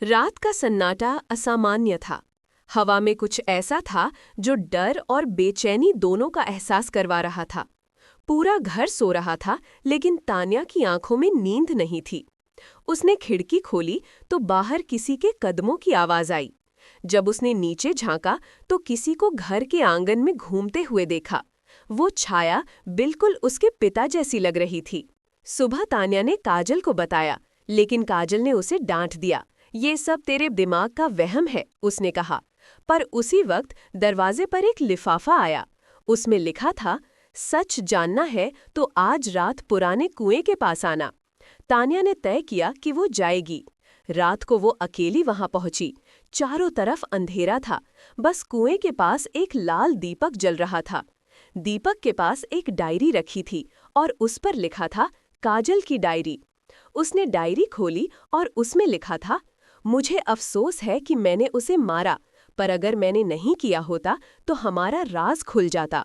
रात का सन्नाटा असामान्य था। हवा में कुछ ऐसा था जो डर और बेचैनी दोनों का एहसास करवा रहा था। पूरा घर सो रहा था, लेकिन तान्या की आंखों में नींद नहीं थी। उसने खिड़की खोली तो बाहर किसी के कदमों की आवाज आई। जब उसने नीचे झांका तो किसी को घर के आंगन में घूमते हुए देखा। वो छाया बिल्कुल उसके पिता जैसी लग रही थी। सुबह तान्या ने काजल को बताया, लेकिन काजल ने उसे डांट दिया। ये सब तेरे दिमाग का वहम है, उसने कहा। पर उसी वक्त दरवाजे पर एक लिफाफा आया। उसमें लिखा था, सच जानना है तो आज रात पुराने कुएं के पास आना। तान्या ने तय किया कि वो जाएगी। रात को वो अकेली वहां पहुंची। चारों तरफ अंधेरा था, बस कुएं के पास एक लाल दीपक जल रहा था। दीपक के पास एक डायरी रखी थी और उस पर लिखा था, काजल की डायरी। उसने डायरी खोली और उसमें लिखा था, मुझे अफसोस है कि मैंने उसे मारा, पर अगर मैंने नहीं किया होता तो हमारा राज खुल जाता।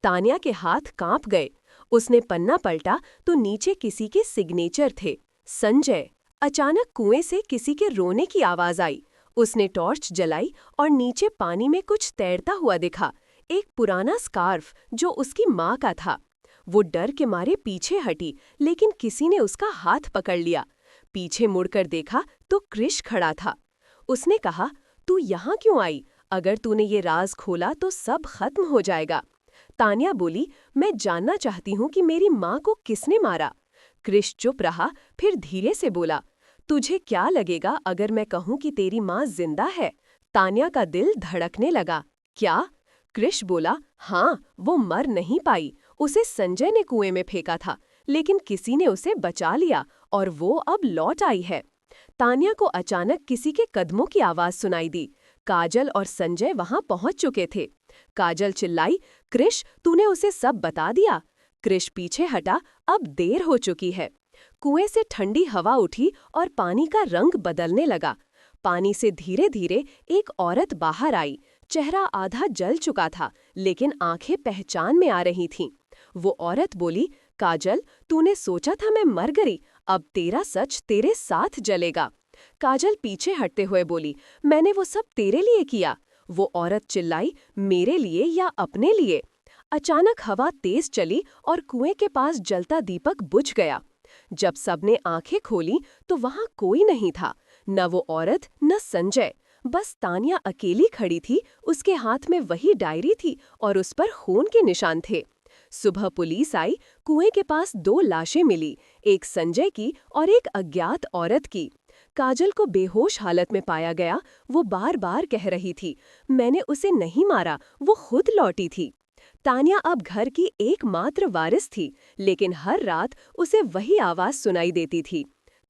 तान्या के हाथ कांप गए। उसने पन्ना पलटा तो नीचे किसी के सिग्नेचर थे, संजय। अचानक कुएं से किसी के रोने की आवाज आई। उसने टॉर्च जलाई और नीचे पानी में कुछ तैरता हुआ दिखा, एक पुराना स्कार्फ जो उसकी माँ का था। वो डर के मारे पीछे हटी, लेकिन किसी ने उसका हाथ पकड़ लिया। पीछे मुड़कर देखा तो क्रिश खड़ा था। उसने कहा, तू यहाँ क्यों आई? अगर तूने ये राज खोला तो सब खत्म हो जाएगा। तान्या बोली, मैं जानना चाहती हूँ कि मेरी माँ को किसने मारा। क्रिश चुप रहा, फिर धीरे से बोला, तुझे क्या लगेगा अगर मैं कहूँ कि तेरी माँ जिंदा है? तान्या का दिल धड़कने लगा। क्या? क्रिश बोला, हाँ, वो मर नहीं पाई। उसे संजय ने कुएं में फेंका था, लेकिन किसी ने उसे बचा लिया और वो अब लौट आई है। तान्या को अचानक किसी के कदमों की आवाज सुनाई दी। काजल और संजय वहां पहुंच चुके थे। काजल चिल्लाई, क्रिश, तूने उसे सब बता दिया? क्रिश पीछे हटा, अब देर हो चुकी है। कुएं से ठंडी हवा उठी और पानी का रंग बदलने लगा। पानी से धीरे धीरे एक औरत बाहर आई। चेहरा आधा जल चुका था, लेकिन आंखें पहचान में आ रही थीं। वो औरत बोली, काजल, तूने सोचा था मैं मर गई, अब तेरा सच तेरे साथ जलेगा। काजल पीछे हटते हुए बोली, मैंने वो सब तेरे लिए किया। वो औरत चिल्लाई, मेरे लिए या अपने लिए? अचानक हवा तेज चली और कुएं के पास जलता दीपक बुझ गया। जब सबने आंखें खोली तो वहां कोई नहीं था, न वो औरत न संजय। बस तान्या अकेली खड़ी थी। उसके हाथ में वही डायरी थी और उस पर खून के निशान थे। सुबह पुलिस आई। कुएं के पास 2 लाशें मिली, एक संजय की और एक अज्ञात औरत की। काजल को बेहोश हालत में पाया गया। वो बार बार कह रही थी, मैंने उसे नहीं मारा, वो खुद लौटी थी। तान्या अब घर की एकमात्र वारिस थी, लेकिन हर रात उसे वही आवाज सुनाई देती थी,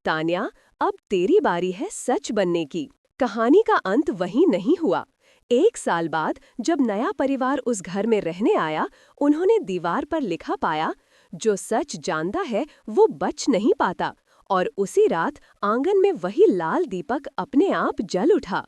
तान्या, अब तेरी बारी है सच बनने की। कहानी का अंत वहीं नहीं हुआ। 1 साल बाद जब नया परिवार उस घर में रहने आया, उन्होंने दीवार पर लिखा पाया, जो सच जानता है वो बच नहीं पाता। और उसी रात आंगन में वही लाल दीपक अपने आप जल उठा।